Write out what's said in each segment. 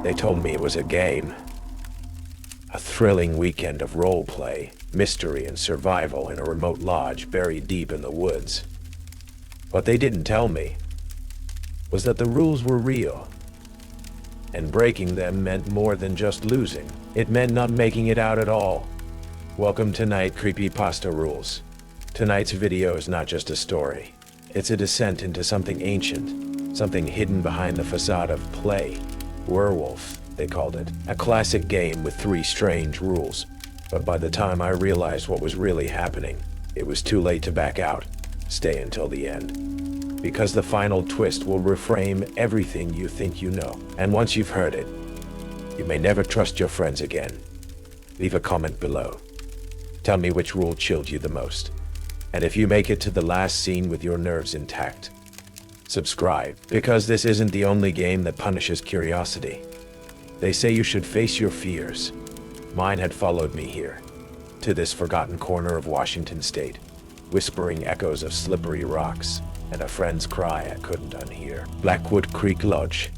They told me it was a game. A thrilling weekend of role-play, mystery, and survival in a remote lodge buried deep in the woods. What they didn't tell me was that the rules were real, and breaking them meant more than just losing. It meant not making it out at all. Welcome to Night Creepypasta Rules. Tonight's video is not just a story. It's a descent into something ancient, something hidden behind the facade of play. Werewolf, they called it. A classic game with 3 strange rules. But by the time I realized what was really happening, it was too late to back out. Stay until the end. Because the final twist will reframe everything you think you know. And once you've heard it, you may never trust your friends again. Leave a comment below. Tell me which rule chilled you the most. And if you make it to the last scene with your nerves intact, subscribe, because this isn't the only game that punishes curiosity. They say you should face your fears. Mine had followed me here, to this forgotten corner of Washington State, whispering echoes of slippery rocks and a friend's cry I couldn't unhear. Blackwood Creek Lodge.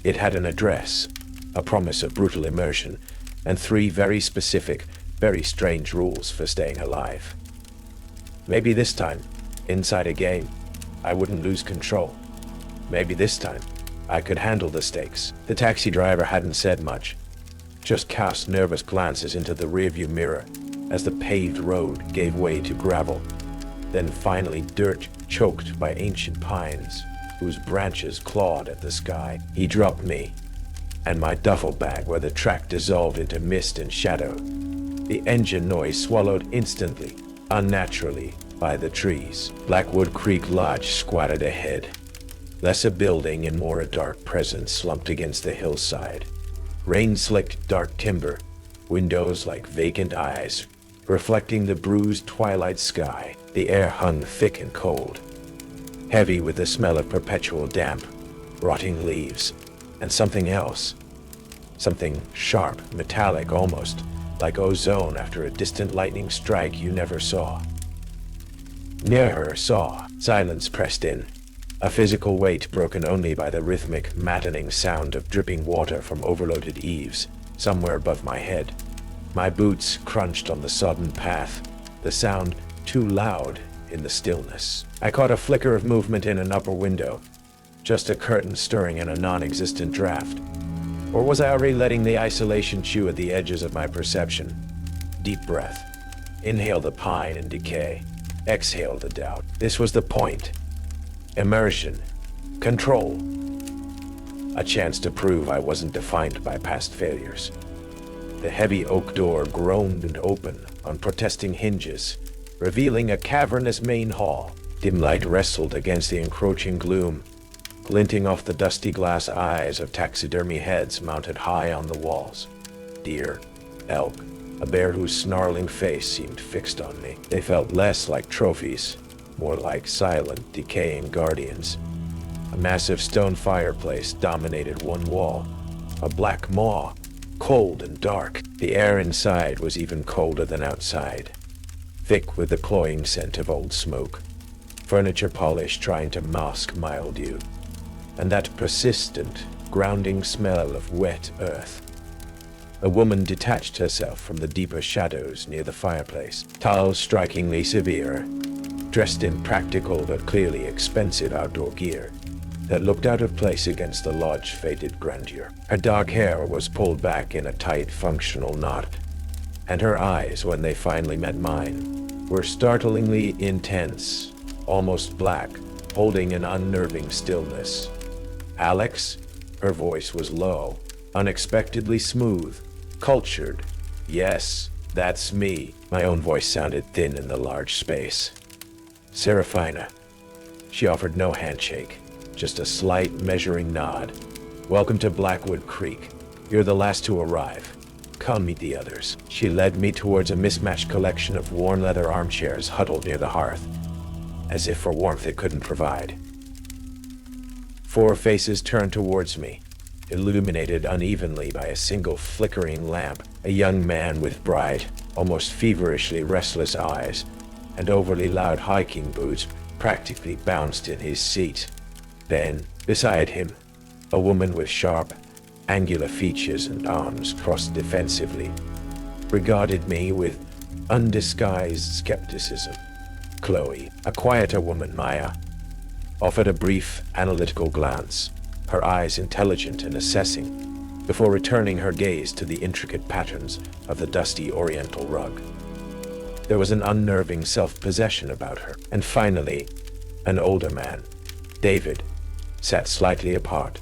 It had an address, a promise of brutal immersion, and 3 very specific, very strange rules for staying alive. Maybe this time, inside a game, I wouldn't lose control. Maybe this time, I could handle the stakes. The taxi driver hadn't said much, just cast nervous glances into the rearview mirror as the paved road gave way to gravel, then finally dirt choked by ancient pines whose branches clawed at the sky. He dropped me and my duffel bag where the track dissolved into mist and shadow. The engine noise swallowed instantly, unnaturally, by the trees. Blackwood Creek Lodge squatted ahead. Less a building and more a dark presence slumped against the hillside. Rain-slicked dark timber, windows like vacant eyes, reflecting the bruised twilight sky. The air hung thick and cold, heavy with the smell of perpetual damp, rotting leaves, and something else. Something sharp, metallic almost, like ozone after a distant lightning strike you never saw. Near her, silence pressed in, a physical weight broken only by the rhythmic, maddening sound of dripping water from overloaded eaves, somewhere above my head. My boots crunched on the sodden path, the sound too loud in the stillness. I caught a flicker of movement in an upper window, just a curtain stirring in a non-existent draft. Or was I already letting the isolation chew at the edges of my perception? Deep breath. Inhale the pine and decay. Exhale the doubt. This was the point. Immersion. Control. A chance to prove I wasn't defined by past failures. The heavy oak door groaned and opened on protesting hinges, revealing a cavernous main hall. Dim light wrestled against the encroaching gloom, glinting off the dusty glass eyes of taxidermy heads mounted high on the walls. Deer, elk, a bear whose snarling face seemed fixed on me. They felt less like trophies, more like silent, decaying guardians. A massive stone fireplace dominated one wall, a black maw, cold and dark. The air inside was even colder than outside, thick with the cloying scent of old smoke, furniture polish trying to mask mildew, and that persistent, grounding smell of wet earth. A woman detached herself from the deeper shadows near the fireplace, tall, strikingly severe, dressed in practical but clearly expensive outdoor gear that looked out of place against the lodge's faded grandeur. Her dark hair was pulled back in a tight, functional knot, and her eyes, when they finally met mine, were startlingly intense, almost black, holding an unnerving stillness. "Alex?" Her voice was low, unexpectedly smooth, cultured. "Yes, that's me." My own voice sounded thin in the large space. "Serafina." She offered no handshake, just a slight, measuring nod. "Welcome to Blackwood Creek. You're the last to arrive. Come meet the others." She led me towards a mismatched collection of worn leather armchairs huddled near the hearth, as if for warmth it couldn't provide. 4 faces turned towards me, illuminated unevenly by a single flickering lamp. A young man with bright, almost feverishly restless eyes, and overly loud hiking boots practically bounced in his seat. Then, beside him, a woman with sharp, angular features and arms crossed defensively, regarded me with undisguised skepticism. Chloe, a quieter woman, Maya, offered a brief, analytical glance, her eyes intelligent and assessing, before returning her gaze to the intricate patterns of the dusty oriental rug. There was an unnerving self-possession about her. And finally, an older man, David, sat slightly apart,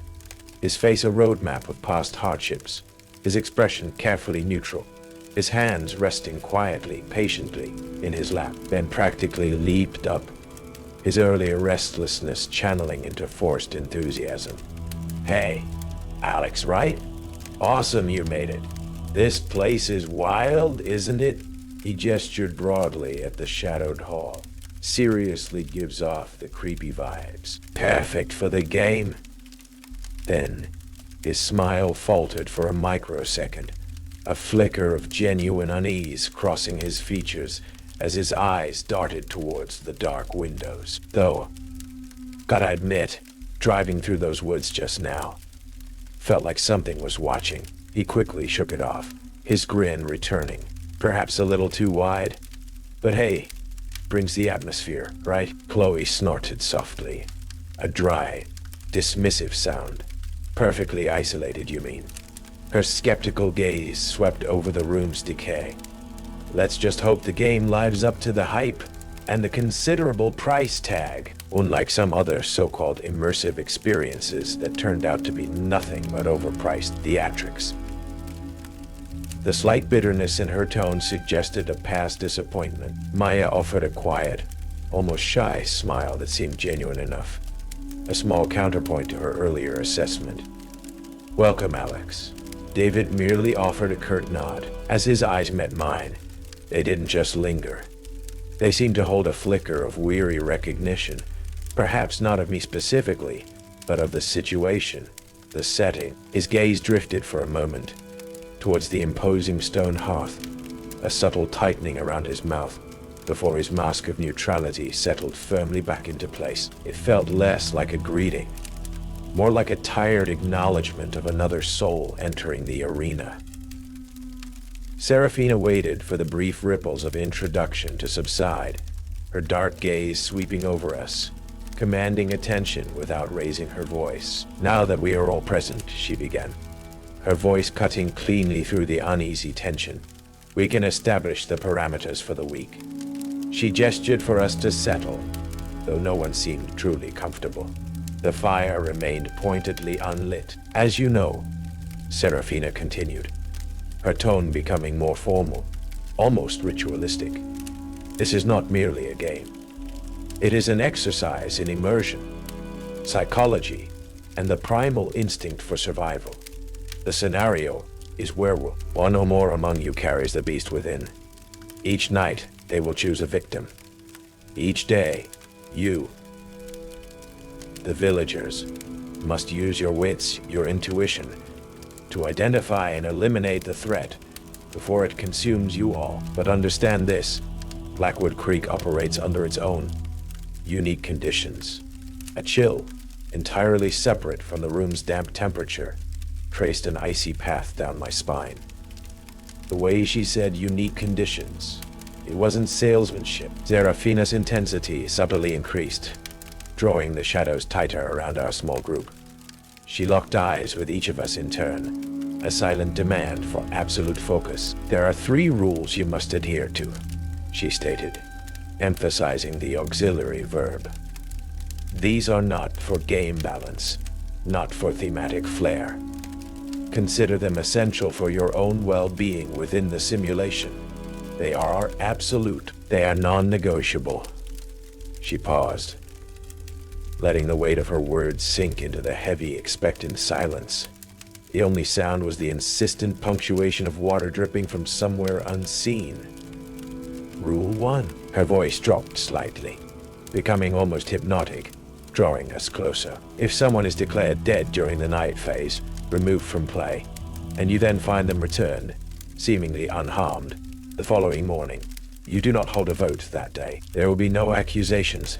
his face a roadmap of past hardships, his expression carefully neutral, his hands resting quietly, patiently in his lap, then practically leaped up, his earlier restlessness channeling into forced enthusiasm. "Hey, Alex, right? Awesome you made it. This place is wild, isn't it?" He gestured broadly at the shadowed hall. "Seriously gives off the creepy vibes. Perfect for the game." Then, his smile faltered for a microsecond, a flicker of genuine unease crossing his features as his eyes darted towards the dark windows. Though, gotta admit, driving through those woods just now felt like something was watching. He quickly shook it off, his grin returning, perhaps a little too wide. But hey, brings the atmosphere, right? Chloe snorted softly, a dry, dismissive sound. "Perfectly isolated, you mean?" Her skeptical gaze swept over the room's decay. "Let's just hope the game lives up to the hype and the considerable price tag, unlike some other so-called immersive experiences that turned out to be nothing but overpriced theatrics." The slight bitterness in her tone suggested a past disappointment. Maya offered a quiet, almost shy smile that seemed genuine enough, a small counterpoint to her earlier assessment. "Welcome, Alex." David merely offered a curt nod. As his eyes met mine, they didn't just linger. They seemed to hold a flicker of weary recognition, perhaps not of me specifically, but of the situation, the setting. His gaze drifted for a moment towards the imposing stone hearth, a subtle tightening around his mouth, before his mask of neutrality settled firmly back into place. It felt less like a greeting, more like a tired acknowledgement of another soul entering the arena. Serafina waited for the brief ripples of introduction to subside, her dark gaze sweeping over us, commanding attention without raising her voice. "Now that we are all present," she began, her voice cutting cleanly through the uneasy tension, "we can establish the parameters for the week." She gestured for us to settle, though no one seemed truly comfortable. The fire remained pointedly unlit. "As you know," Serafina continued, her tone becoming more formal, almost ritualistic, "this is not merely a game. It is an exercise in immersion, psychology, and the primal instinct for survival. The scenario is werewolf. One or more among you carries the beast within. Each night, they will choose a victim. Each day, you, the villagers, must use your wits, your intuition, to identify and eliminate the threat before it consumes you all. But understand this, Blackwood Creek operates under its own unique conditions. A chill, entirely separate from the room's damp temperature, traced an icy path down my spine. The way she said unique conditions, it wasn't salesmanship. Serafina's intensity subtly increased, drawing the shadows tighter around our small group. She locked eyes with each of us in turn, a silent demand for absolute focus. "There are 3 rules you must adhere to," she stated, emphasizing the auxiliary verb. "These are not for game balance, not for thematic flair. Consider them essential for your own well-being within the simulation. They are absolute. They are non-negotiable." She paused, letting the weight of her words sink into the heavy, expectant silence. The only sound was the insistent punctuation of water dripping from somewhere unseen. "Rule 1. Her voice dropped slightly, becoming almost hypnotic, drawing us closer. "If someone is declared dead during the night phase, removed from play, and you then find them returned, seemingly unharmed, the following morning, you do not hold a vote that day. There will be no accusations,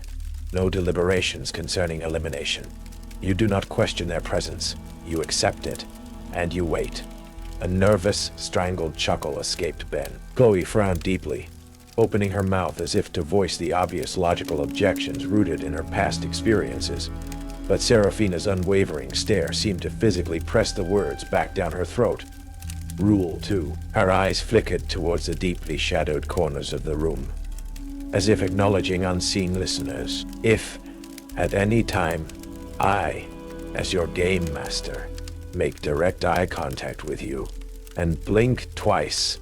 no deliberations concerning elimination. You do not question their presence, you accept it. And you wait. A nervous, strangled chuckle escaped Ben. Chloe frowned deeply, opening her mouth as if to voice the obvious logical objections rooted in her past experiences. But Seraphina's unwavering stare seemed to physically press the words back down her throat. Rule 2. Her eyes flickered towards the deeply shadowed corners of the room, as if acknowledging unseen listeners. If, at any time, I, as your game master, make direct eye contact with you, and blink twice,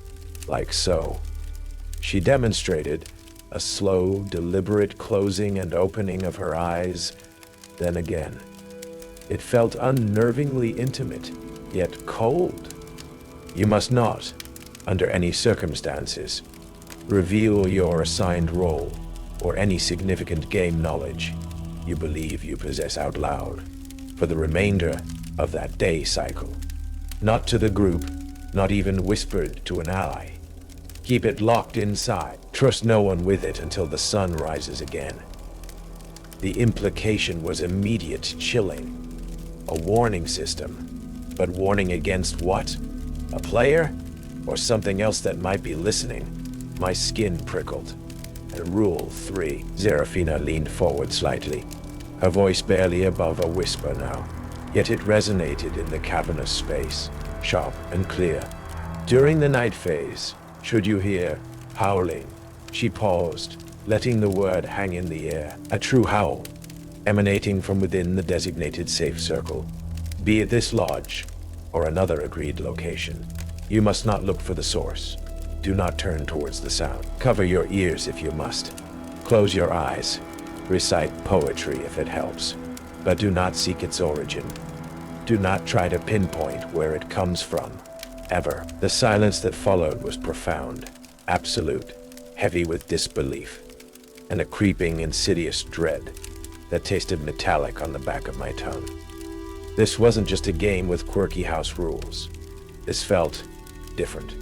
like so. She demonstrated a slow, deliberate closing and opening of her eyes, then again. It felt unnervingly intimate, yet cold. You must not, under any circumstances, reveal your assigned role or any significant game knowledge you believe you possess out loud for the remainder of that day cycle. Not to the group, not even whispered to an ally. Keep it locked inside. Trust no one with it until the sun rises again. The implication was immediate, chilling. A warning system. But warning against what? A player? Or something else that might be listening? My skin prickled. And Rule 3. Seraphina leaned forward slightly, her voice barely above a whisper now. Yet it resonated in the cavernous space, sharp and clear. During the night phase, should you hear howling, she paused, letting the word hang in the air. A true howl, emanating from within the designated safe circle, be it this lodge or another agreed location. You must not look for the source. Do not turn towards the sound. Cover your ears if you must. Close your eyes. Recite poetry if it helps. But do not seek its origin. Do not try to pinpoint where it comes from, ever. The silence that followed was profound, absolute, heavy with disbelief, and a creeping, insidious dread that tasted metallic on the back of my tongue. This wasn't just a game with quirky house rules. This felt different,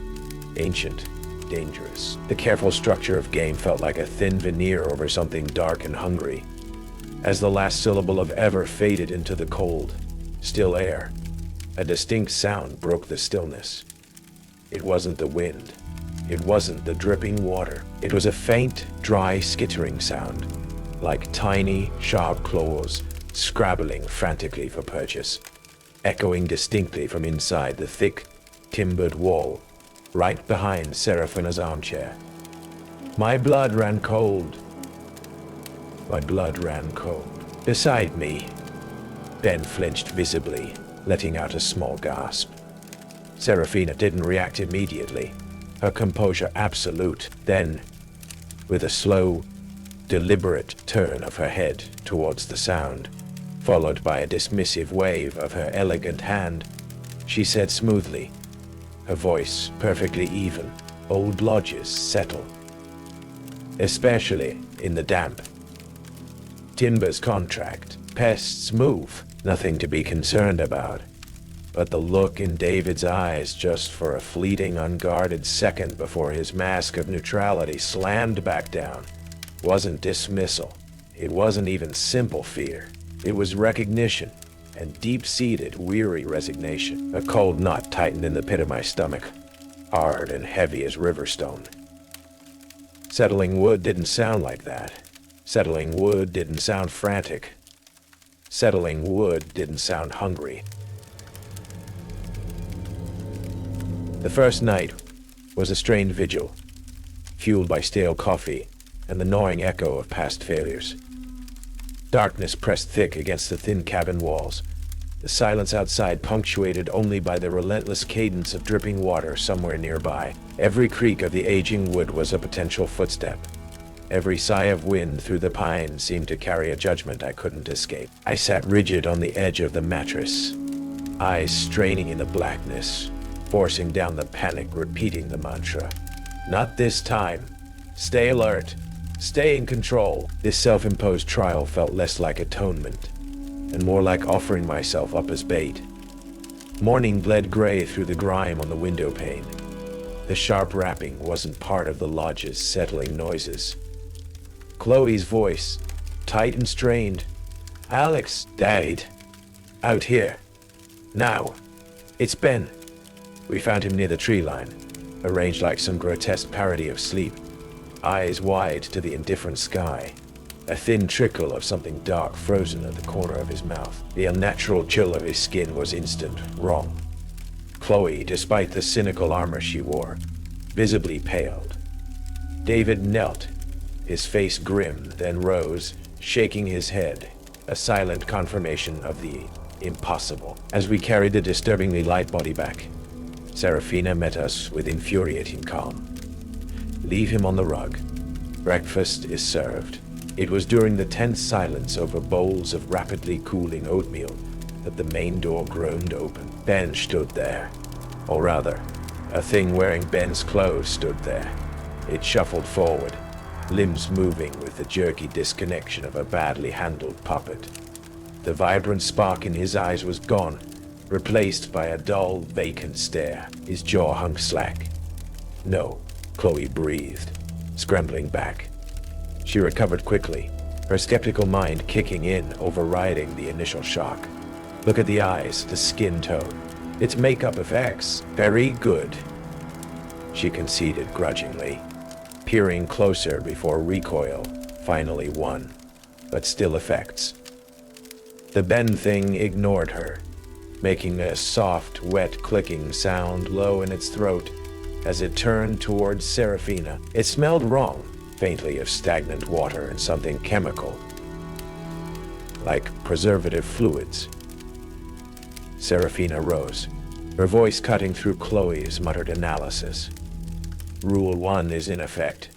ancient, dangerous. The careful structure of game felt like a thin veneer over something dark and hungry. As the last syllable of ever faded into the cold, still air, a distinct sound broke the stillness. It wasn't the wind. It wasn't the dripping water. It was a faint, dry, skittering sound, like tiny, sharp claws scrabbling frantically for purchase, echoing distinctly from inside the thick, timbered wall, right behind Seraphina's armchair. My blood ran cold. My blood ran cold. Beside me, Ben flinched visibly, letting out a small gasp. Seraphina didn't react immediately, her composure absolute. Then, with a slow, deliberate turn of her head towards the sound, followed by a dismissive wave of her elegant hand, she said smoothly, her voice perfectly even, "Old lodges settle. Especially in the damp. Timbers contract, pests move, nothing to be concerned about." But the look in David's eyes just for a fleeting, unguarded second before his mask of neutrality slammed back down wasn't dismissal. It wasn't even simple fear. It was recognition and deep-seated, weary resignation. A cold knot tightened in the pit of my stomach, hard and heavy as riverstone. Settling wood didn't sound like that. Settling wood didn't sound frantic. Settling wood didn't sound hungry. The first night was a strained vigil, fueled by stale coffee and the gnawing echo of past failures. Darkness pressed thick against the thin cabin walls, the silence outside punctuated only by the relentless cadence of dripping water somewhere nearby. Every creak of the aging wood was a potential footstep. Every sigh of wind through the pines seemed to carry a judgment I couldn't escape. I sat rigid on the edge of the mattress, eyes straining in the blackness, forcing down the panic, repeating the mantra. Not this time. Stay alert. Stay in control. This self-imposed trial felt less like atonement, and more like offering myself up as bait. Morning bled gray through the grime on the window pane. The sharp rapping wasn't part of the lodge's settling noises. Chloe's voice, tight and strained. "Alex, Dad. Out here. Now." It's Ben. We found him near the tree line, arranged like some grotesque parody of sleep, eyes wide to the indifferent sky, a thin trickle of something dark frozen at the corner of his mouth. The unnatural chill of his skin was instant, wrong. Chloe, despite the cynical armor she wore, visibly paled. David knelt, his face grim, then rose, shaking his head, a silent confirmation of the impossible. As we carried the disturbingly light body back, Serafina met us with infuriating calm. Leave him on the rug. Breakfast is served. It was during the tense silence over bowls of rapidly cooling oatmeal that the main door groaned open. Ben stood there. Or rather, a thing wearing Ben's clothes stood there. It shuffled forward, limbs moving with the jerky disconnection of a badly handled puppet. The vibrant spark in his eyes was gone, replaced by a dull, vacant stare. His jaw hung slack. No, Chloe breathed, scrambling back. She recovered quickly, her skeptical mind kicking in, overriding the initial shock. Look at the eyes, the skin tone. It's makeup effects. Very good, she conceded grudgingly, peering closer before recoil finally won, but still effects. The Ben thing ignored her, making a soft, wet clicking sound low in its throat as it turned towards Serafina. It smelled wrong, faintly of stagnant water and something chemical, like preservative fluids. Serafina rose, her voice cutting through Chloe's muttered analysis. Rule 1 is in effect.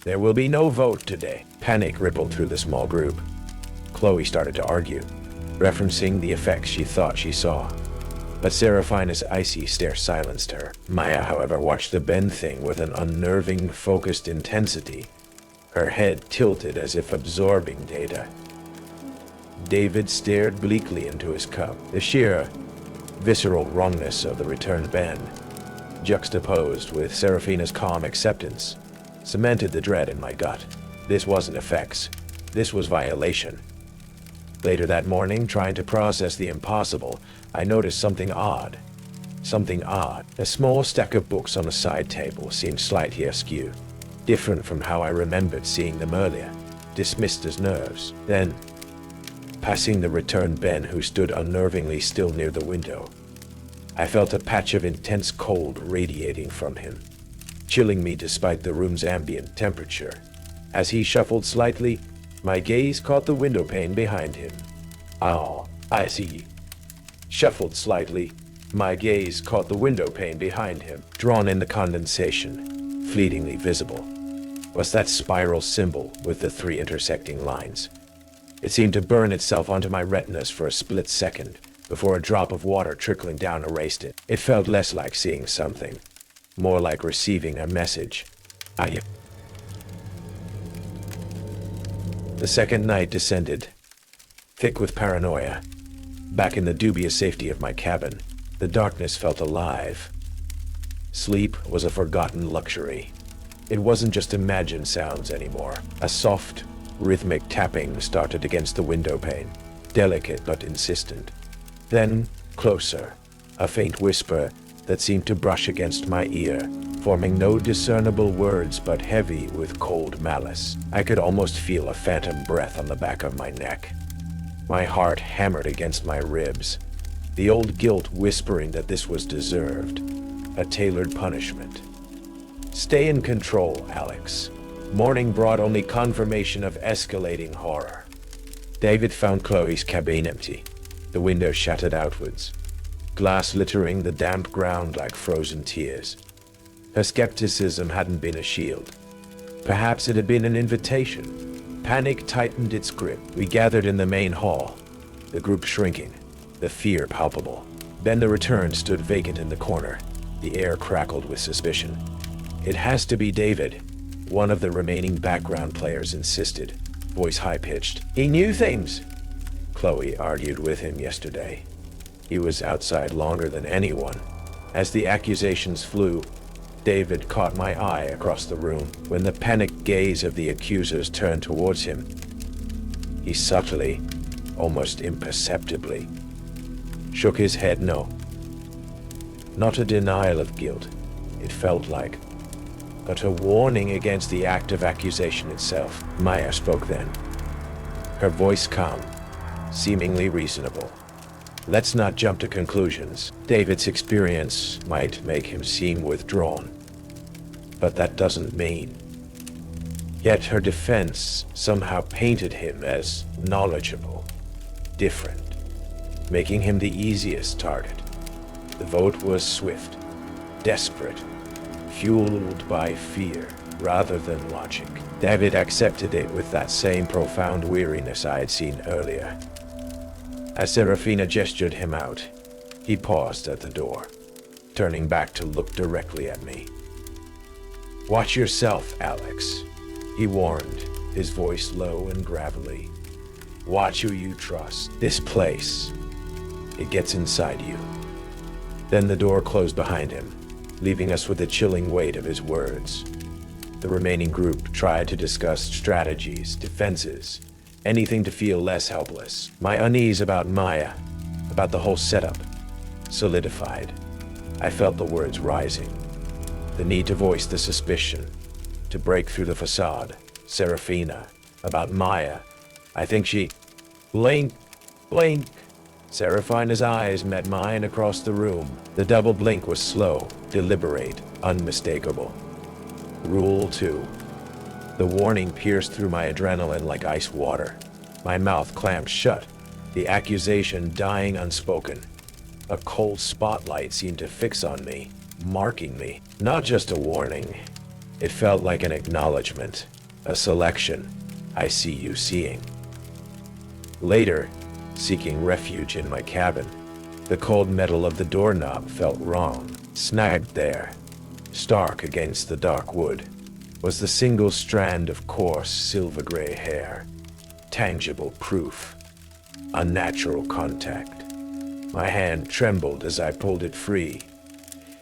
There will be no vote today. Panic rippled through the small group. Chloe started to argue, referencing the effects she thought she saw. But Serafina's icy stare silenced her. Maya, however, watched the Ben thing with an unnerving, focused intensity, her head tilted as if absorbing data. David stared bleakly into his cup. The sheer, visceral wrongness of the returned Ben, juxtaposed with Serafina's calm acceptance, cemented the dread in my gut. This wasn't effects. This was violation. Later that morning, trying to process the impossible, I noticed something odd. Something odd. A small stack of books on a side table seemed slightly askew, different from how I remembered seeing them earlier, dismissed as nerves. Then, passing the returned Ben who stood unnervingly still near the window, I felt a patch of intense cold radiating from him, chilling me despite the room's ambient temperature. As he shuffled slightly, my gaze caught the window pane behind him. Oh, I see. Shuffled slightly, my gaze caught the window pane behind him, drawn in the condensation, fleetingly visible. Was that spiral symbol with the 3 intersecting lines? It seemed to burn itself onto my retinas for a split second, before a drop of water trickling down erased it. It felt less like seeing something, more like receiving a message. The second night descended, thick with paranoia. Back in the dubious safety of my cabin, the darkness felt alive. Sleep was a forgotten luxury. It wasn't just imagined sounds anymore. A soft, rhythmic tapping started against the window pane, delicate but insistent. Then, closer, a faint whisper that seemed to brush against my ear, forming no discernible words but heavy with cold malice. I could almost feel a phantom breath on the back of my neck. My heart hammered against my ribs, the old guilt whispering that this was deserved, a tailored punishment. Stay in control, Alex. Morning brought only confirmation of escalating horror. David found Chloe's cabin empty, the window shattered outwards, glass littering the damp ground like frozen tears. Her skepticism hadn't been a shield. Perhaps it had been an invitation. Panic tightened its grip. We gathered in the main hall, the group shrinking, the fear palpable. Then the return stood vacant in the corner. The air crackled with suspicion. It has to be David, one of the remaining background players insisted, voice high-pitched. He knew things. Chloe argued with him yesterday. He was outside longer than anyone. As the accusations flew, David caught my eye across the room. When the panicked gaze of the accusers turned towards him, he subtly, almost imperceptibly, shook his head no. Not a denial of guilt, it felt like, but a warning against the act of accusation itself. Maya spoke then, her voice calm, seemingly reasonable. Let's not jump to conclusions. David's experience might make him seem withdrawn, but that doesn't mean. Yet her defense somehow painted him as knowledgeable, different, making him the easiest target. The vote was swift, desperate, fueled by fear rather than logic. David accepted it with that same profound weariness I had seen earlier. As Serafina gestured him out, he paused at the door, turning back to look directly at me. "Watch yourself, Alex," he warned, his voice low and gravelly. "Watch who you trust. This place, it gets inside you." Then the door closed behind him, leaving us with the chilling weight of his words. The remaining group tried to discuss strategies, defenses, anything to feel less helpless. My unease about Maya, about the whole setup, solidified. I felt the words rising. The need to voice the suspicion, to break through the facade. Serafina, about Maya. I think she... Blink! Blink! Serafina's eyes met mine across the room. The double blink was slow, deliberate, unmistakable. Rule 2. The warning pierced through my adrenaline like ice water. My mouth clamped shut, the accusation dying unspoken. A cold spotlight seemed to fix on me, marking me. Not just a warning. It felt like an acknowledgement, a selection. I see you seeing. Later, seeking refuge in my cabin, the cold metal of the doorknob felt wrong. Snagged there, stark against the dark wood, was the single strand of coarse silver-gray hair. Tangible proof. Unnatural contact. My hand trembled as I pulled it free.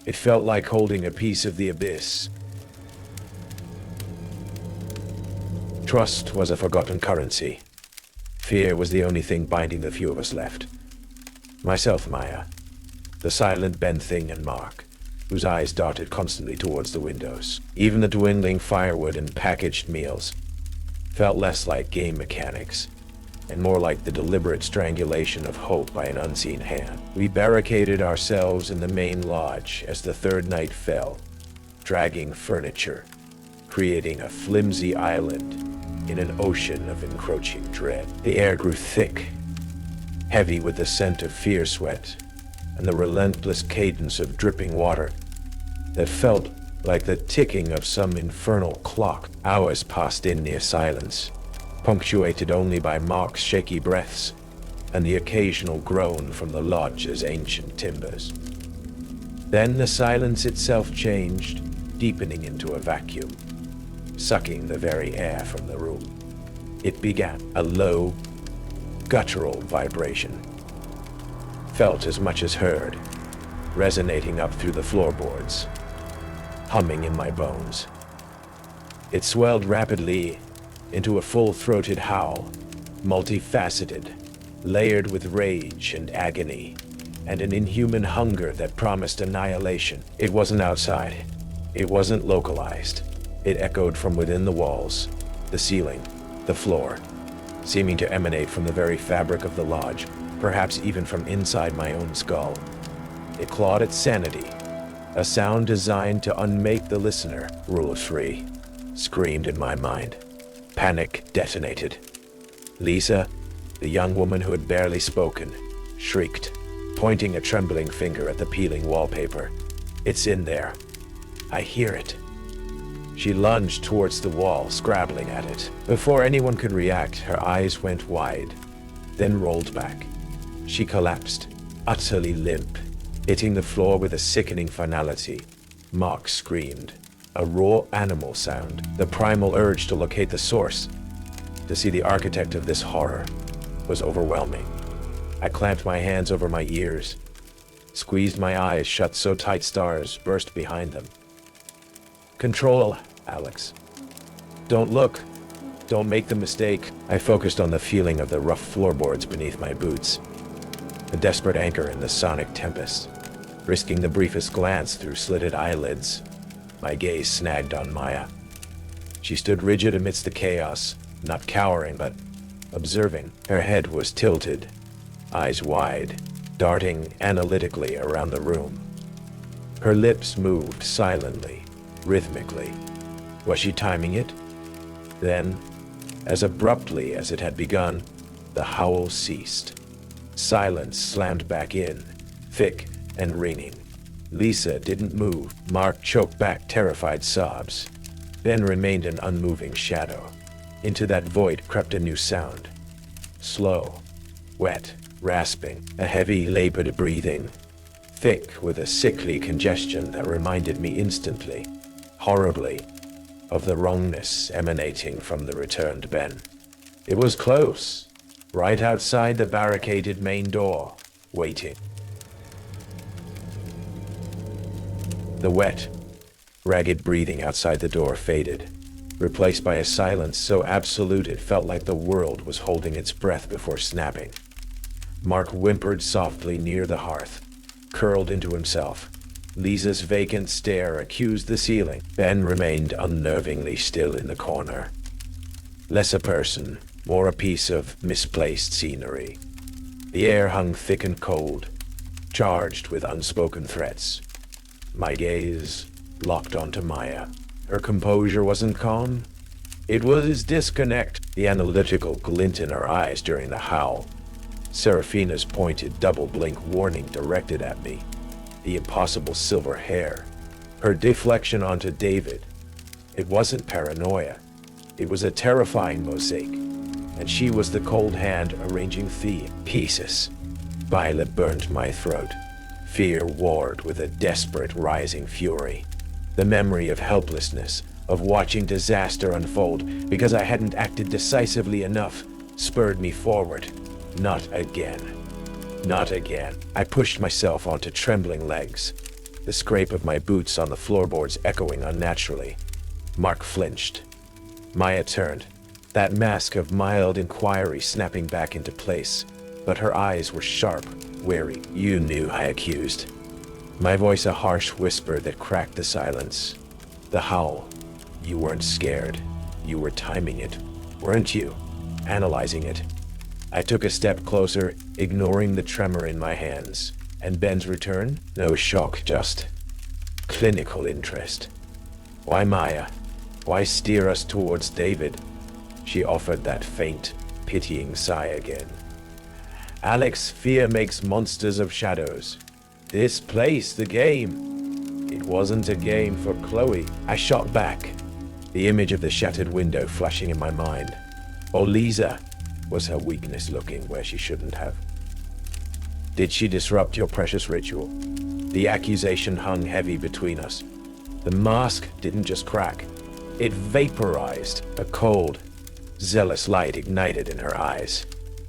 It felt like holding a piece of the abyss. Trust was a forgotten currency. Fear was the only thing binding the few of us left. Myself, Maya, the silent Ben Thing, and Mark, whose eyes darted constantly towards the windows. Even the dwindling firewood and packaged meals felt less like game mechanics, and more like the deliberate strangulation of hope by an unseen hand. We barricaded ourselves in the main lodge as the third night fell, dragging furniture, creating a flimsy island in an ocean of encroaching dread. The air grew thick, heavy with the scent of fear sweat, and the relentless cadence of dripping water that felt like the ticking of some infernal clock. Hours passed in near silence, punctuated only by Mark's shaky breaths and the occasional groan from the lodge's ancient timbers. Then the silence itself changed, deepening into a vacuum, sucking the very air from the room. It began, a low, guttural vibration, felt as much as heard, resonating up through the floorboards, humming in my bones. It swelled rapidly into a full-throated howl, multifaceted, layered with rage and agony, and an inhuman hunger that promised annihilation. It wasn't outside. It wasn't localized. It echoed from within the walls, the ceiling, the floor, seeming to emanate from the very fabric of the lodge, perhaps even from inside my own skull. It clawed at sanity, a sound designed to unmake the listener. Rule 3 screamed in my mind. Panic detonated. Lisa, the young woman who had barely spoken, shrieked, pointing a trembling finger at the peeling wallpaper. "It's in there. I hear it." She lunged towards the wall, scrabbling at it. Before anyone could react, her eyes went wide, then rolled back. She collapsed, utterly limp, hitting the floor with a sickening finality. Mark screamed, a raw animal sound, the primal urge to locate the source, to see the architect of this horror, was overwhelming. I clamped my hands over my ears, squeezed my eyes shut so tight stars burst behind them. "Control, Alex. Don't look. Don't make the mistake." I focused on the feeling of the rough floorboards beneath my boots, a desperate anchor in the sonic tempest. risking the briefest glance through slitted eyelids. My gaze snagged on Maya. She stood rigid amidst the chaos, not cowering, but observing. Her head was tilted, eyes wide, darting analytically around the room. Her lips moved silently, rhythmically. Was she timing it? Then, as abruptly as it had begun, the howl ceased. Silence slammed back in, thick and ringing. Lisa didn't move. Mark choked back terrified sobs, then remained an unmoving shadow. Into that void crept a new sound. Slow, wet, rasping, a heavy, labored breathing, thick with a sickly congestion that reminded me instantly, horribly, of the wrongness emanating from the returned Ben. It was close, right outside the barricaded main door, waiting. The wet, ragged breathing outside the door faded, replaced by a silence so absolute it felt like the world was holding its breath before snapping. Mark whimpered softly near the hearth, curled into himself. Lisa's vacant stare accused the ceiling. Ben remained unnervingly still in the corner. Less a person, more a piece of misplaced scenery. The air hung thick and cold, charged with unspoken threats. My gaze locked onto Maya. Her composure wasn't calm. It was disconnect, the analytical glint in her eyes during the howl. Seraphina's pointed double-blink warning directed at me. The impossible silver hair. Her deflection onto David. It wasn't paranoia. It was a terrifying mosaic. And she was the cold hand arranging the pieces. Violet burned my throat. Fear warred with a desperate rising fury. The memory of helplessness, of watching disaster unfold because I hadn't acted decisively enough, spurred me forward. Not again. Not again. I pushed myself onto trembling legs, the scrape of my boots on the floorboards echoing unnaturally. Mark flinched. Maya turned, that mask of mild inquiry snapping back into place, but her eyes were sharp, wary. You knew, I accused. My voice a harsh whisper that cracked the silence. The howl. You weren't scared. You were timing it, weren't you? Analyzing it. I took a step closer, ignoring the tremor in my hands. And Ben's return? No shock, just clinical interest. Why Maya? Why steer us towards David? She offered that faint, pitying sigh again. Alex, fear makes monsters of shadows. This place, the game. It wasn't a game for Chloe. I shot back, the image of the shattered window flashing in my mind. Or Lisa. Was her weakness looking where she shouldn't have? Did she disrupt your precious ritual? The accusation hung heavy between us. The mask didn't just crack. It vaporized. A cold, zealous light ignited in her eyes,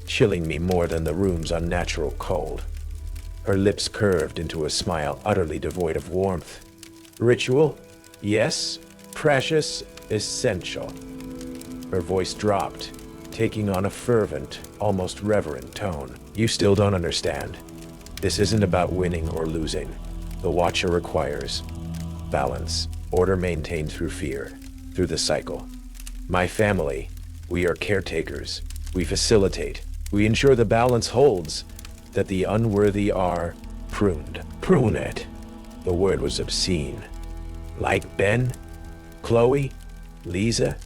chilling me more than the room's unnatural cold. Her lips curved into a smile utterly devoid of warmth. Ritual? Yes. Precious. Essential. Her voice dropped, taking on a fervent, almost reverent tone. You still don't understand. This isn't about winning or losing. The Watcher requires balance, order maintained through fear, through the cycle. My family, we are caretakers. We facilitate. We ensure the balance holds, that the unworthy are pruned. Prune it. The word was obscene. Like Ben, Chloe, Lisa,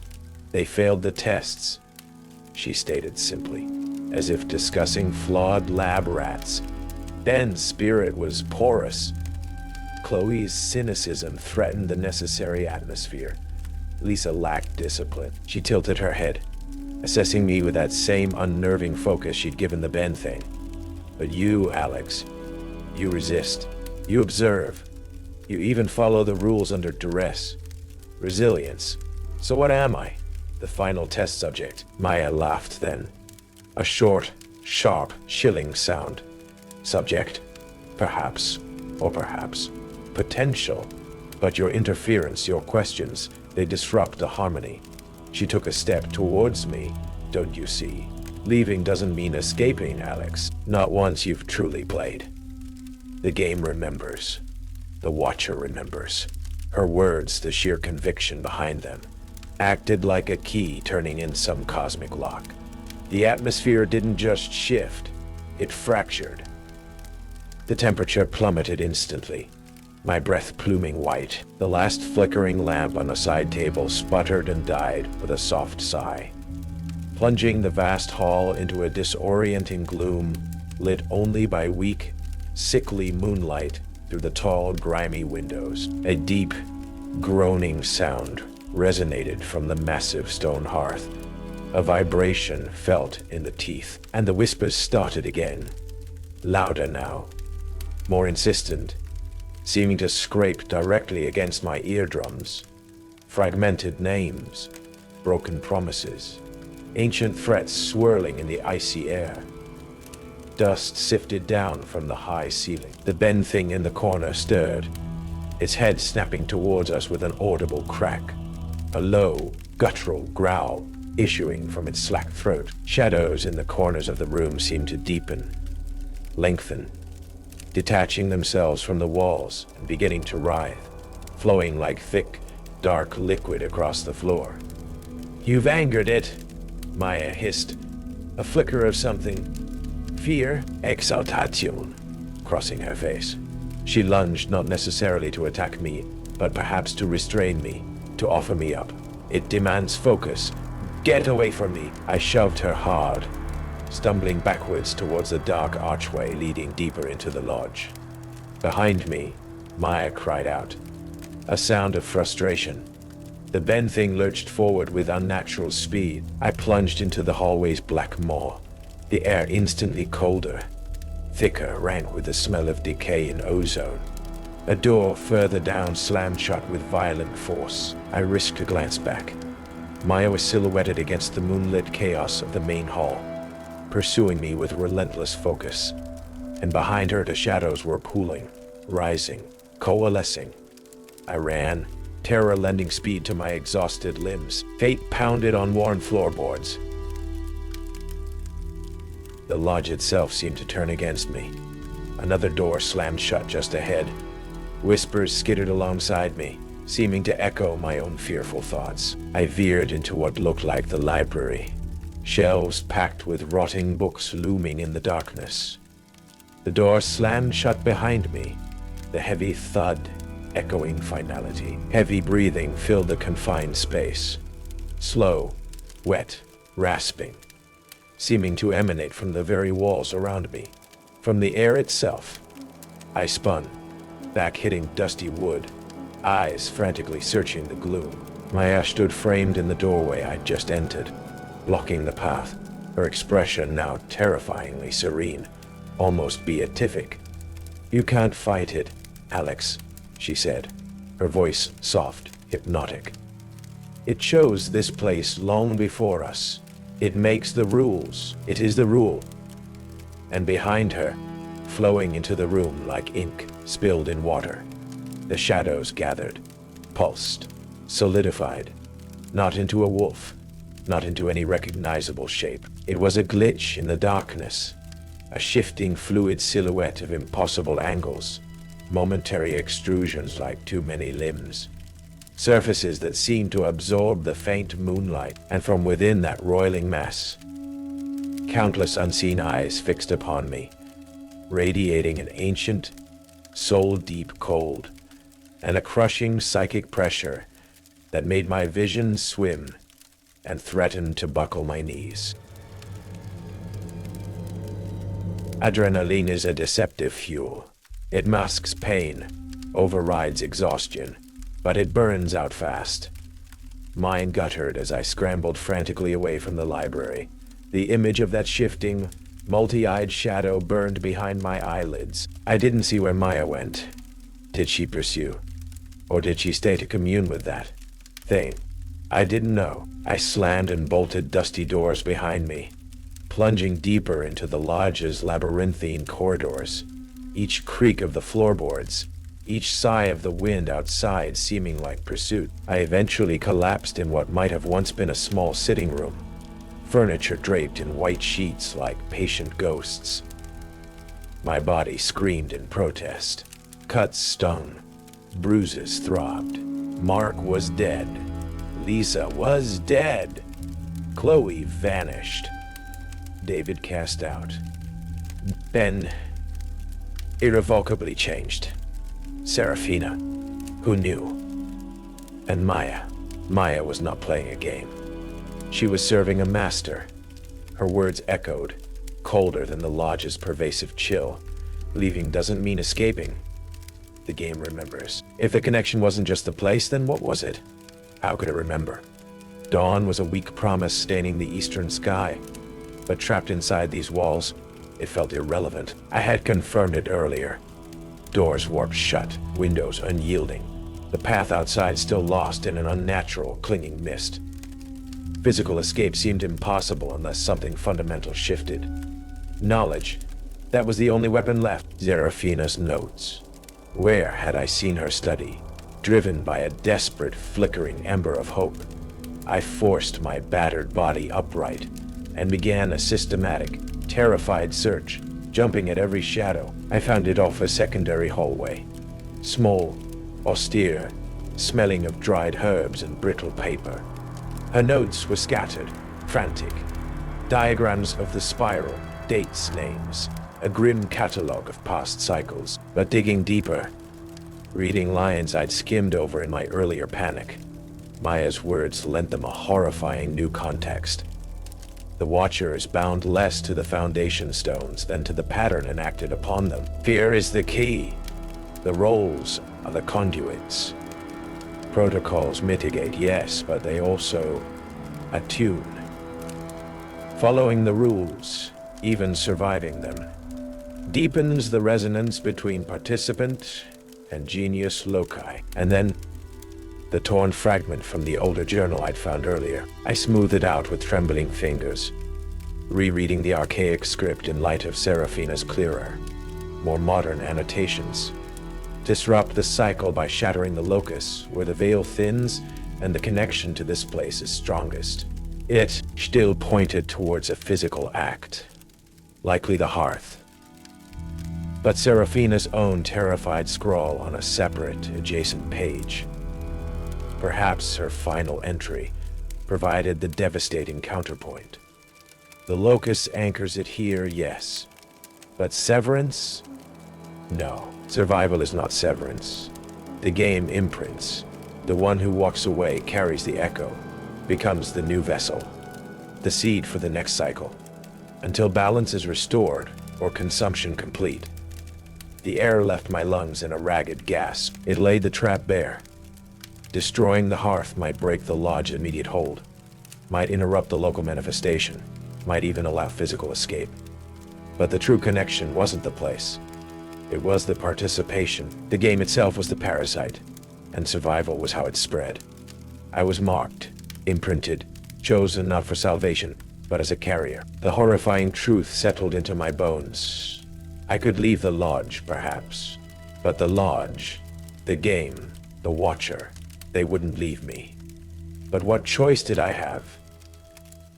they failed the tests. She stated simply, as if discussing flawed lab rats. Ben's spirit was porous. Chloe's cynicism threatened the necessary atmosphere. Lisa lacked discipline. She tilted her head, assessing me with that same unnerving focus she'd given the Ben thing. But you, Alex, you resist. You observe. You even follow the rules under duress. Resilience. So what am I? The final test subject. Maya laughed then. A short, sharp, chilling sound. Subject. Perhaps. Or perhaps. Potential. But your interference, your questions, they disrupt the harmony. She took a step towards me. Don't you see? Leaving doesn't mean escaping, Alex. Not once you've truly played. The game remembers. The watcher remembers. Her words, the sheer conviction behind them, acted like a key turning in some cosmic lock. The atmosphere didn't just shift, it fractured. The temperature plummeted instantly, my breath pluming white. The last flickering lamp on a side table sputtered and died with a soft sigh, plunging the vast hall into a disorienting gloom lit only by weak, sickly moonlight through the tall, grimy windows. A deep, groaning sound resonated from the massive stone hearth. A vibration felt in the teeth, and the whispers started again, louder now, more insistent, seeming to scrape directly against my eardrums. Fragmented names, broken promises, ancient threats swirling in the icy air. Dust sifted down from the high ceiling. The bend thing in the corner stirred, its head snapping towards us with an audible crack, a low, guttural growl issuing from its slack throat. Shadows in the corners of the room seemed to deepen, lengthen, detaching themselves from the walls and beginning to writhe, flowing like thick, dark liquid across the floor. "You've angered it," Maya hissed, a flicker of something, fear, exaltation, crossing her face. She lunged, not necessarily to attack me, but perhaps to restrain me, to offer me up. "It demands focus. Get away from me." I shoved her hard, stumbling backwards towards the dark archway leading deeper into the lodge. Behind me, Maya cried out, a sound of frustration. The bend thing lurched forward with unnatural speed. I plunged into the hallway's black maw, the air instantly colder, thicker, rank with the smell of decay and ozone. A door further down slammed shut with violent force. I risked a glance back. Maya was silhouetted against the moonlit chaos of the main hall, pursuing me with relentless focus. And behind her the shadows were pooling, rising, coalescing. I ran, terror lending speed to my exhausted limbs. Fate pounded on worn floorboards. The lodge itself seemed to turn against me. Another door slammed shut just ahead. Whispers skittered alongside me, seeming to echo my own fearful thoughts. I veered into what looked like the library, shelves packed with rotting books looming in the darkness. The door slammed shut behind me, the heavy thud echoing finality. Heavy breathing filled the confined space, slow, wet, rasping, seeming to emanate from the very walls around me, from the air itself. I spun, back hitting dusty wood, eyes frantically searching the gloom. Maya stood framed in the doorway I'd just entered, blocking the path, her expression now terrifyingly serene, almost beatific. "You can't fight it, Alex," she said, her voice soft, hypnotic. "It chose this place long before us. It makes the rules. It is the rule." And behind her, flowing into the room like ink spilled in water, the shadows gathered, pulsed, solidified, not into a wolf, not into any recognizable shape. It was a glitch in the darkness, a shifting fluid silhouette of impossible angles, momentary extrusions like too many limbs, surfaces that seemed to absorb the faint moonlight, and from within that roiling mass, countless unseen eyes fixed upon me, radiating an ancient, soul-deep cold, and a crushing psychic pressure that made my vision swim and threatened to buckle my knees. Adrenaline is a deceptive fuel. It masks pain, overrides exhaustion, but it burns out fast. Mine guttered as I scrambled frantically away from the library. The image of that shifting, multi-eyed shadow burned behind my eyelids. I didn't see where Maya went. Did she pursue? Or did she stay to commune with that thing? I didn't know. I slammed and bolted dusty doors behind me, plunging deeper into the lodge's labyrinthine corridors, each creak of the floorboards, each sigh of the wind outside seeming like pursuit. I eventually collapsed in what might have once been a small sitting room, furniture draped in white sheets like patient ghosts. My body screamed in protest. Cuts stung. Bruises throbbed. Mark was dead. Lisa was dead. Chloe vanished. David cast out. Ben irrevocably changed. Serafina, who knew? And Maya. Maya was not playing a game. She was serving a master. Her words echoed, colder than the lodge's pervasive chill. Leaving doesn't mean escaping. The game remembers. If the connection wasn't just the place, then what was it? How could it remember? Dawn was a weak promise staining the eastern sky, but trapped inside these walls, it felt irrelevant. I had confirmed it earlier. Doors warped shut, windows unyielding. The path outside still lost in an unnatural, clinging mist. Physical escape seemed impossible unless something fundamental shifted. Knowledge. That was the only weapon left. Serafina's notes. Where had I seen her study? Driven by a desperate, flickering ember of hope, I forced my battered body upright and began a systematic, terrified search, jumping at every shadow. I found it off a secondary hallway. Small, austere, smelling of dried herbs and brittle paper. Her notes were scattered, frantic. Diagrams of the spiral, dates, names, a grim catalogue of past cycles. But digging deeper, reading lines I'd skimmed over in my earlier panic, Maya's words lent them a horrifying new context. The Watchers bound less to the foundation stones than to the pattern enacted upon them. Fear is the key. The roles are the conduits. Protocols mitigate, yes, but they also attune. Following the rules, even surviving them, deepens the resonance between participant and genius loci. And then, the torn fragment from the older journal I'd found earlier. I smoothed it out with trembling fingers, rereading the archaic script in light of Serafina's clearer, more modern annotations. Disrupt the cycle by shattering the locus where the veil thins and the connection to this place is strongest. It still pointed towards a physical act, likely the hearth. But Serafina's own terrified scrawl on a separate, adjacent page. Perhaps her final entry provided the devastating counterpoint. The locus anchors it here, yes. But severance? No. Survival is not severance. The game imprints. The one who walks away carries the echo, becomes the new vessel, the seed for the next cycle, until balance is restored or consumption complete. The air left my lungs in a ragged gasp. It laid the trap bare. Destroying the hearth might break the lodge's immediate hold, might interrupt the local manifestation, might even allow physical escape. But the true connection wasn't the place. It was the participation. The game itself was the parasite, and survival was how it spread. I was marked, imprinted, chosen not for salvation, but as a carrier. The horrifying truth settled into my bones. I could leave the lodge, perhaps, but the lodge, the game, the Watcher, they wouldn't leave me. But what choice did I have?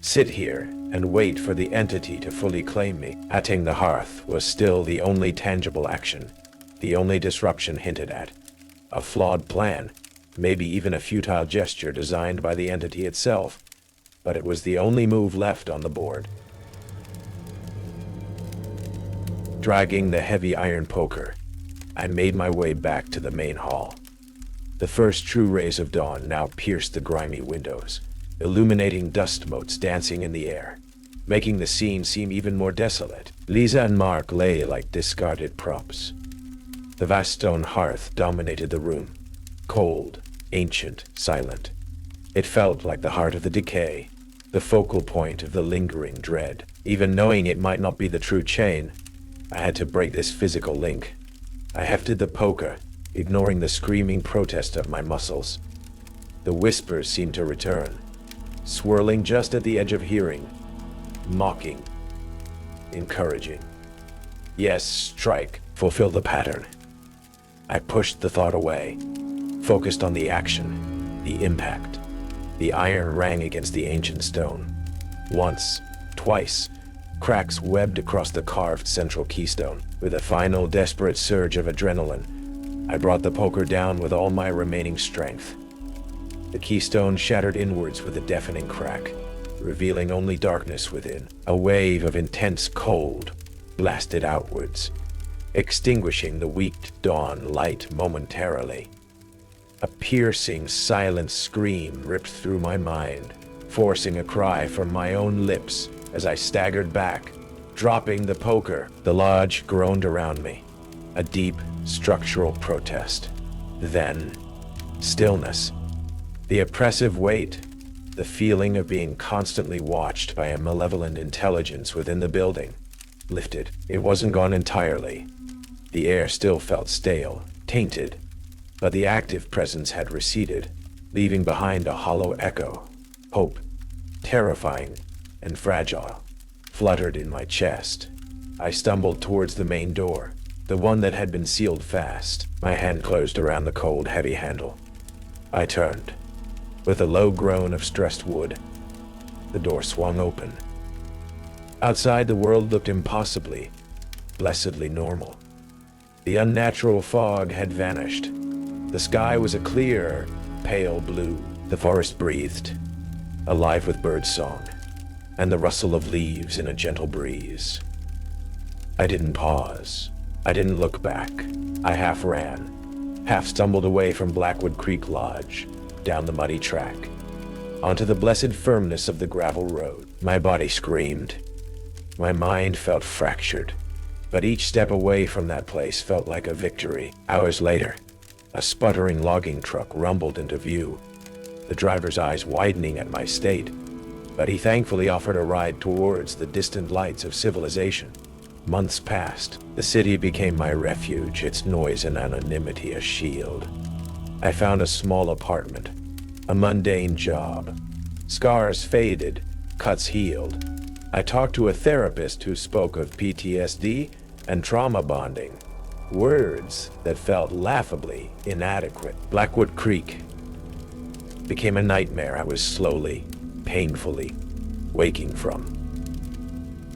Sit here and wait for the entity to fully claim me. Atting the hearth was still the only tangible action, the only disruption hinted at. A flawed plan, maybe even a futile gesture designed by the entity itself, but it was the only move left on the board. Dragging the heavy iron poker, I made my way back to the main hall. The first true rays of dawn now pierced the grimy windows, illuminating dust motes dancing in the air, making the scene seem even more desolate. Lisa and Mark lay like discarded props. The vast stone hearth dominated the room, cold, ancient, silent. It felt like the heart of the decay, the focal point of the lingering dread. Even knowing it might not be the true chain, I had to break this physical link. I hefted the poker, ignoring the screaming protest of my muscles. The whispers seemed to return, swirling just at the edge of hearing, mocking, encouraging. Yes, strike, fulfill the pattern. I pushed the thought away, focused on the action, the impact. The iron rang against the ancient stone. Once, twice, Cracks webbed across the carved central keystone. With a final desperate surge of adrenaline, I brought the poker down with all my remaining strength. The keystone shattered inwards with a deafening crack, revealing only darkness within. A wave of intense cold blasted outwards, extinguishing the weak dawn light momentarily. A piercing, silent scream ripped through my mind, forcing a cry from my own lips as I staggered back, dropping the poker. The lodge groaned around me, a deep, structural protest. Then, stillness. The oppressive weight, the feeling of being constantly watched by a malevolent intelligence within the building, lifted. It wasn't gone entirely. The air still felt stale, tainted, but the active presence had receded, leaving behind a hollow echo. Hope, terrifying and fragile, fluttered in my chest. I stumbled towards the main door, the one that had been sealed fast. My hand closed around the cold, heavy handle. I turned. With a low groan of stressed wood, the door swung open. Outside, the world looked impossibly, blessedly normal. The unnatural fog had vanished. The sky was a clear, pale blue. The forest breathed, alive with birdsong, and the rustle of leaves in a gentle breeze. I didn't pause. I didn't look back. I half ran, half stumbled away from Blackwood Creek Lodge, down the muddy track, onto the blessed firmness of the gravel road. My body screamed. My mind felt fractured, but each step away from that place felt like a victory. Hours later, a sputtering logging truck rumbled into view, the driver's eyes widening at my state, but he thankfully offered a ride towards the distant lights of civilization. Months passed. The city became my refuge, its noise and anonymity a shield. I found a small apartment, a mundane job. Scars faded, cuts healed. I talked to a therapist who spoke of PTSD and trauma bonding, words that felt laughably inadequate. Blackwood Creek became a nightmare I was slowly, painfully waking from.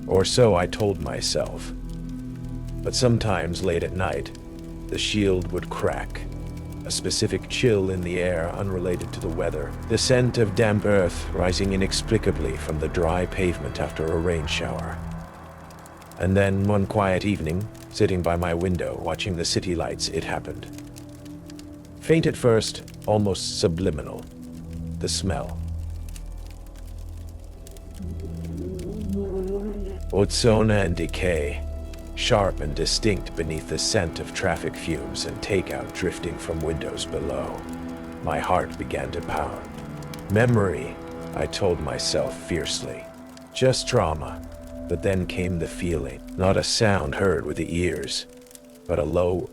Or so I told myself. But sometimes late at night, the shield would crack. A specific chill in the air unrelated to the weather. The scent of damp earth rising inexplicably from the dry pavement after a rain shower. And then one quiet evening, sitting by my window watching the city lights, it happened. Faint at first, almost subliminal. The smell. Ozona and decay, sharp and distinct beneath the scent of traffic fumes and takeout drifting from windows below. My heart began to pound. Memory, I told myself fiercely. Just trauma. But then came the feeling, not a sound heard with the ears, but a low,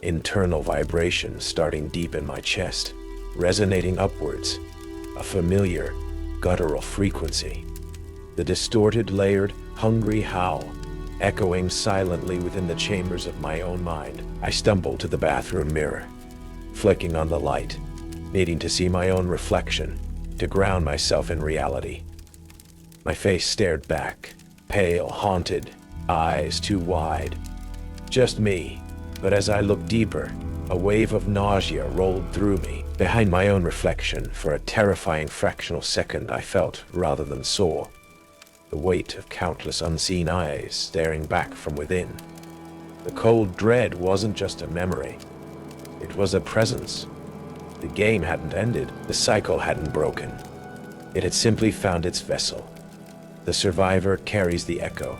internal vibration starting deep in my chest, resonating upwards, a familiar, guttural frequency. The distorted, layered, hungry howl, echoing silently within the chambers of my own mind. I stumbled to the bathroom mirror, flicking on the light, needing to see my own reflection, to ground myself in reality. My face stared back, pale, haunted, eyes too wide. Just me. But as I looked deeper, a wave of nausea rolled through me. Behind my own reflection, for a terrifying fractional second, I felt, rather than saw, the weight of countless unseen eyes staring back from within. The cold dread wasn't just a memory. It was a presence. The game hadn't ended. The cycle hadn't broken. It had simply found its vessel. The survivor carries the echo.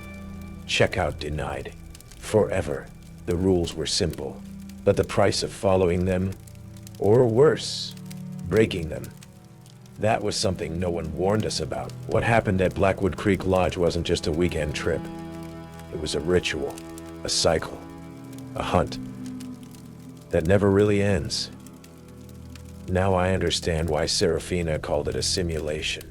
Checkout denied. Forever. The rules were simple, but the price of following them, or worse, breaking them, that was something no one warned us about. What happened at Blackwood Creek Lodge wasn't just a weekend trip. It was a ritual, a cycle, a hunt that never really ends. Now I understand why Serafina called it a simulation.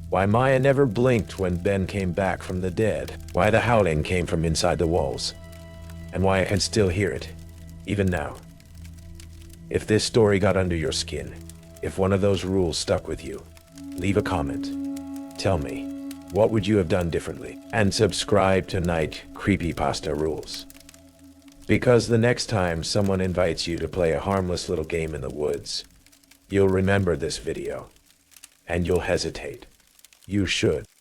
Why Maya never blinked when Ben came back from the dead. Why the howling came from inside the walls. And why I can still hear it, even now. If this story got under your skin, if one of those rules stuck with you, leave a comment. Tell me, What would you have done differently? And subscribe to Night Creepypasta Rules. Because the next time someone invites you to play a harmless little game in the woods, you'll remember this video. And you'll hesitate. You should.